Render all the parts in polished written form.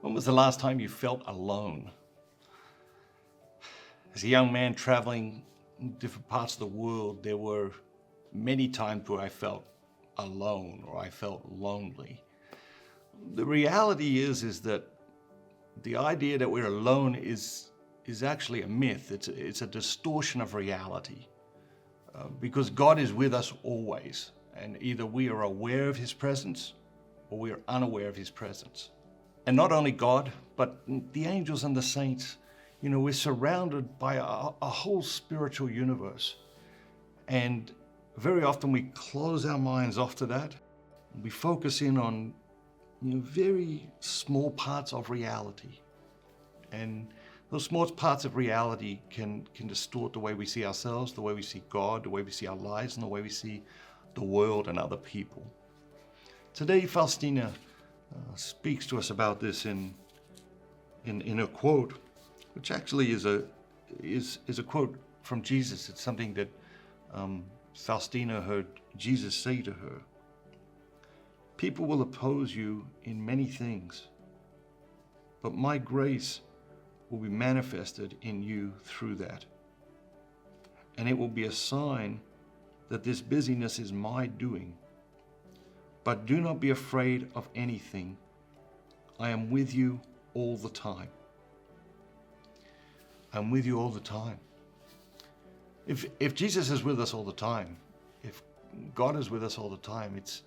When was the last time you felt alone? As a young man traveling in different parts of the world, there were many times where I felt alone or I felt lonely. The reality is that the idea that we're alone is actually a myth. It's a distortion of reality because God is with us always, and either we are aware of His presence or we are unaware of His presence. And not only God, but the angels and the saints, we're surrounded by a whole spiritual universe. And very often we close our minds off to that. We focus in on very small parts of reality. And those small parts of reality can distort the way we see ourselves, the way we see God, the way we see our lives, and the way we see the world and other people. Today, Faustina speaks to us about this in a quote, which actually is a quote from Jesus. It's something that Faustina heard Jesus say to her. People will oppose you in many things, but my grace will be manifested in you through that. And it will be a sign that this busyness is my doing. But do not be afraid of anything. I am with you all the time. I'm with you all the time. If Jesus is with us all the time, if God is with us all the time, it's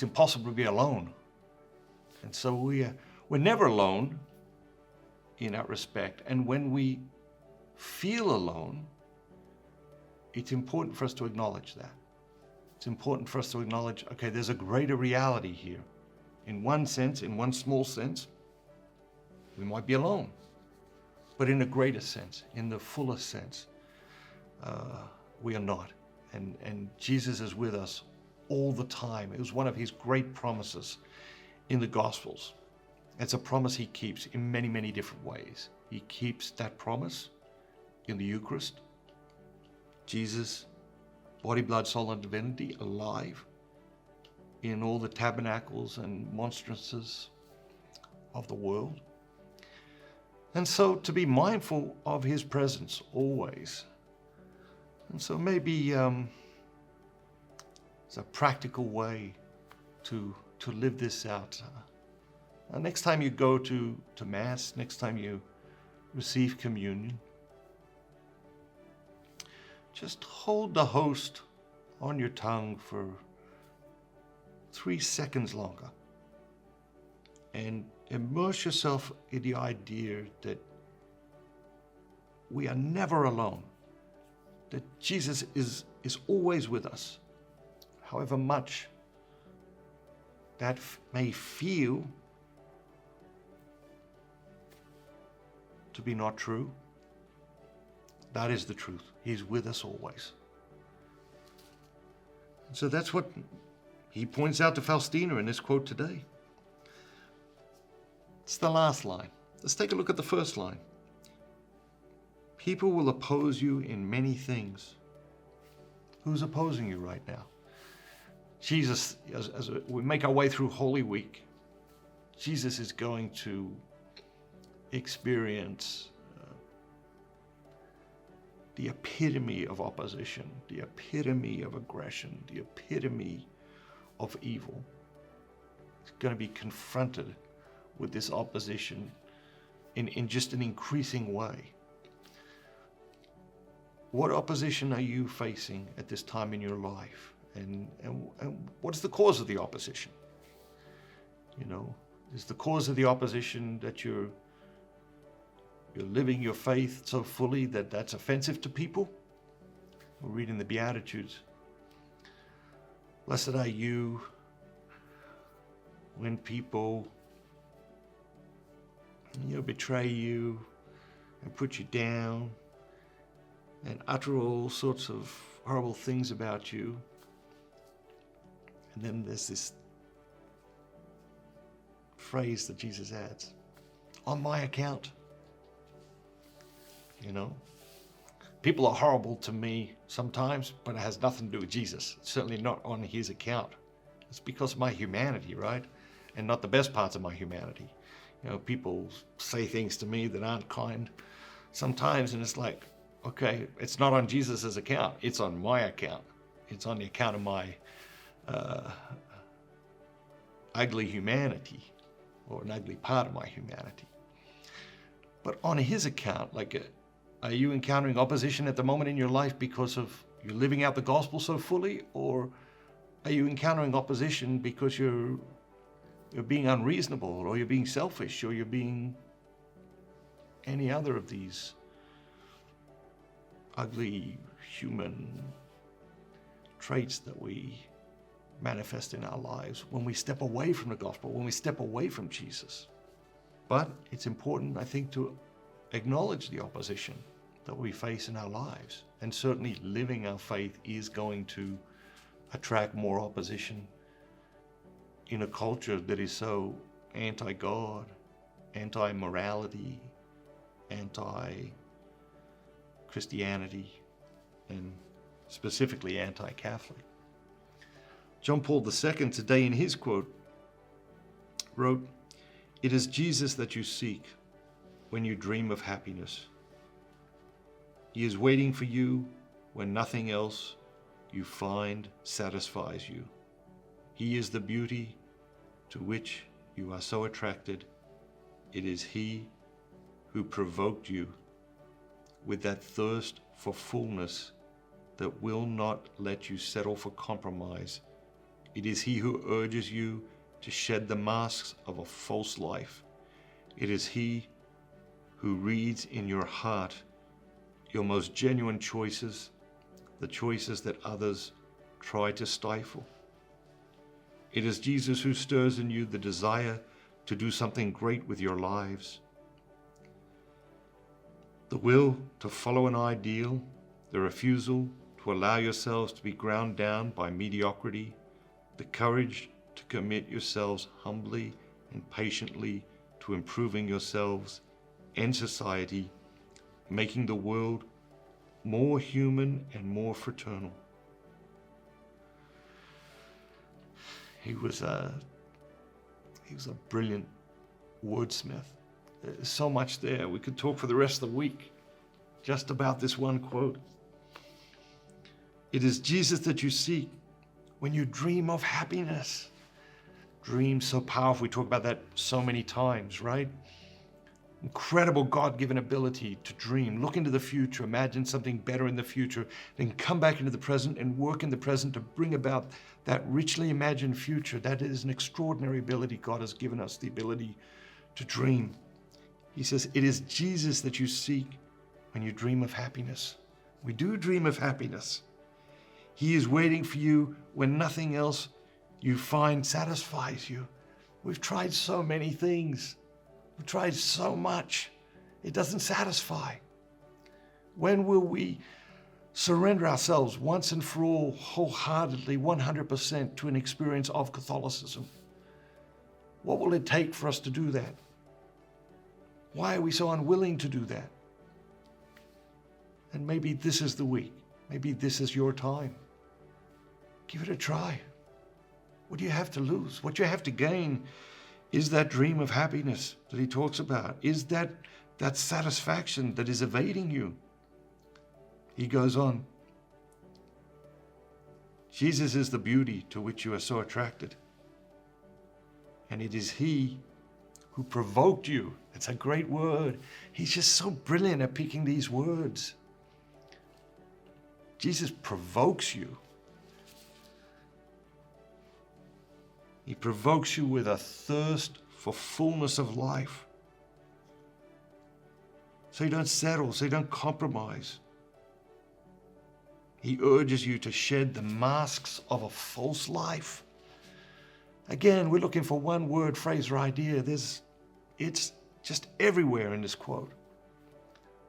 impossible to be alone. And so we're never alone in that respect. And when we feel alone, it's important for us to acknowledge that. It's important for us to acknowledge, okay, there's a greater reality here. In one sense, in one small sense, we might be alone. But in a greater sense, in the fullest sense, we are not. And Jesus is with us all the time. It was one of His great promises in the Gospels. It's a promise He keeps in many, many different ways. He keeps that promise in the Eucharist. Jesus, body, blood, soul, and divinity, alive in all the tabernacles and monstrances of the world. And so to be mindful of His presence always. And so maybe it's a practical way to live this out. Next time you go to Mass, next time you receive communion, just hold the host on your tongue for 3 seconds longer and immerse yourself in the idea that we are never alone, that Jesus is always with us, however much that may feel to be not true. That is the truth. He's with us always. And so that's what he points out to Faustina in this quote today. It's the last line. Let's take a look at the first line. People will oppose you in many things. Who's opposing you right now? Jesus, as we make our way through Holy Week, Jesus is going to experience the epitome of opposition, the epitome of aggression, the epitome of evil. He's going to be confronted with this opposition in just an increasing way. What opposition are you facing at this time in your life? And what is the cause of the opposition? Is the cause of the opposition that you're living your faith so fully that that's offensive to people? We're reading the Beatitudes. Blessed are you when people betray you and put you down and utter all sorts of horrible things about you. And then there's this phrase that Jesus adds, on my account. People are horrible to me sometimes, but it has nothing to do with Jesus. It's certainly not on His account. It's because of my humanity, right? And not the best parts of my humanity. People say things to me that aren't kind sometimes, and it's like, okay, it's not on Jesus's account. It's on my account. It's on the account of my ugly humanity, or an ugly part of my humanity. But on his account, are you encountering opposition at the moment in your life because of you're living out the gospel so fully, or are you encountering opposition because you're being unreasonable, or you're being selfish, or you're being any other of these ugly human traits that we manifest in our lives when we step away from the gospel, when we step away from Jesus? But it's important, I think, to acknowledge the opposition that we face in our lives. And certainly living our faith is going to attract more opposition in a culture that is so anti-God, anti-morality, anti-Christianity, and specifically anti-Catholic. John Paul II today in his quote wrote, "It is Jesus that you seek when you dream of happiness. He is waiting for you when nothing else you find satisfies you. He is the beauty to which you are so attracted. It is He who provoked you with that thirst for fullness that will not let you settle for compromise. It is He who urges you to shed the masks of a false life. It is He who reads in your heart your most genuine choices, the choices that others try to stifle. It is Jesus who stirs in you the desire to do something great with your lives, the will to follow an ideal, the refusal to allow yourselves to be ground down by mediocrity, the courage to commit yourselves humbly and patiently to improving yourselves and society, making the world more human and more fraternal." He was a brilliant wordsmith. There's so much there. We could talk for the rest of the week just about this one quote. It is Jesus that you seek when you dream of happiness. Dreams so powerful. We talk about that so many times, right? Incredible God-given ability to dream, look into the future, imagine something better in the future, then come back into the present and work in the present to bring about that richly imagined future. That is an extraordinary ability. God has given us the ability to dream. He says, it is Jesus that you seek when you dream of happiness. We do dream of happiness. He is waiting for you when nothing else you find satisfies you. We've tried so many things. We've tried so much. It doesn't satisfy. When will we surrender ourselves once and for all, wholeheartedly, 100% to an experience of Catholicism? What will it take for us to do that? Why are we so unwilling to do that? And maybe this is the week. Maybe this is your time. Give it a try. What do you have to lose? What you have to gain is that dream of happiness that he talks about. Is that satisfaction that is evading you. He goes on. Jesus is the beauty to which you are so attracted. And it is He who provoked you. It's a great word. He's just so brilliant at picking these words. Jesus provokes you. He provokes you with a thirst for fullness of life. So you don't settle, so you don't compromise. He urges you to shed the masks of a false life. Again, we're looking for one word, phrase, or idea. It's just everywhere in this quote.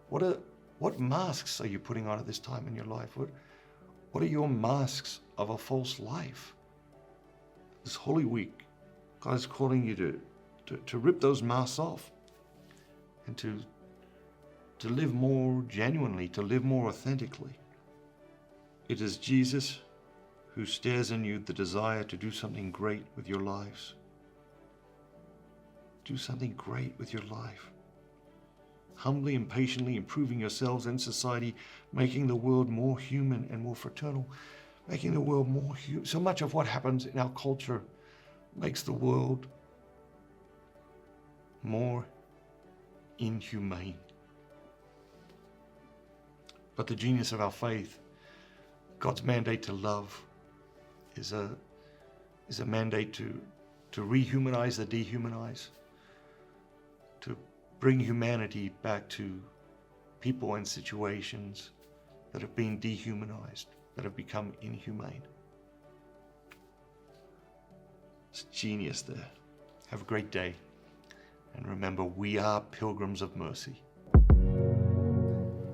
What masks are you putting on at this time in your life? What are your masks of a false life? This Holy Week, God is calling you to rip those masks off and to live more genuinely, to live more authentically. It is Jesus who stirs in you the desire to do something great with your lives. do something great with your life. Humbly and patiently improving yourselves and society, making the world more human and more fraternal, making the world more human. So much of what happens in our culture makes the world more inhumane. But the genius of our faith, God's mandate to love, is a mandate to rehumanize the dehumanized, to bring humanity back to people and situations that have been dehumanized, that have become inhumane. It's genius there. Have a great day. And remember, we are pilgrims of mercy.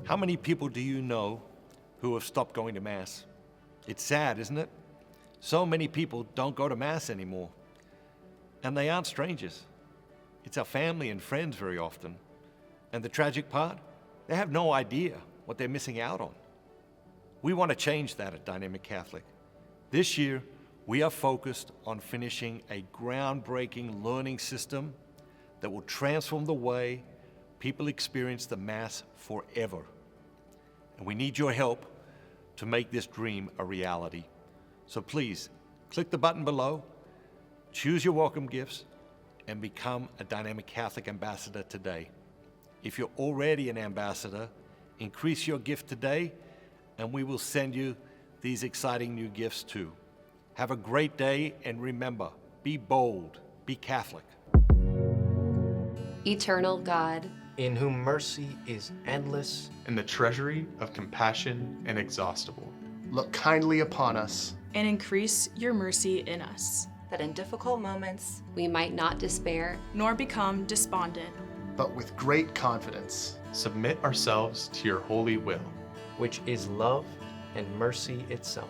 How many people do you know who have stopped going to Mass? It's sad, isn't it? So many people don't go to Mass anymore. And they aren't strangers. It's our family and friends very often. And the tragic part, they have no idea what they're missing out on. We want to change that at Dynamic Catholic. This year, we are focused on finishing a groundbreaking learning system that will transform the way people experience the Mass forever. And we need your help to make this dream a reality. So please, click the button below, choose your welcome gifts, and become a Dynamic Catholic ambassador today. If you're already an ambassador, increase your gift today, and we will send you these exciting new gifts too. Have a great day, and remember, be bold, be Catholic. Eternal God, in whom mercy is endless, and the treasury of compassion inexhaustible. Look kindly upon us, and increase your mercy in us, that in difficult moments we might not despair, nor become despondent, but with great confidence submit ourselves to your holy will, which is love and mercy itself.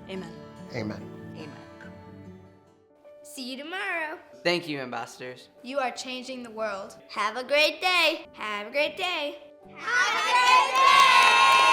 Amen. Amen. Amen. See you tomorrow. Thank you, ambassadors. You are changing the world. Have a great day. Have a great day. Have a great day!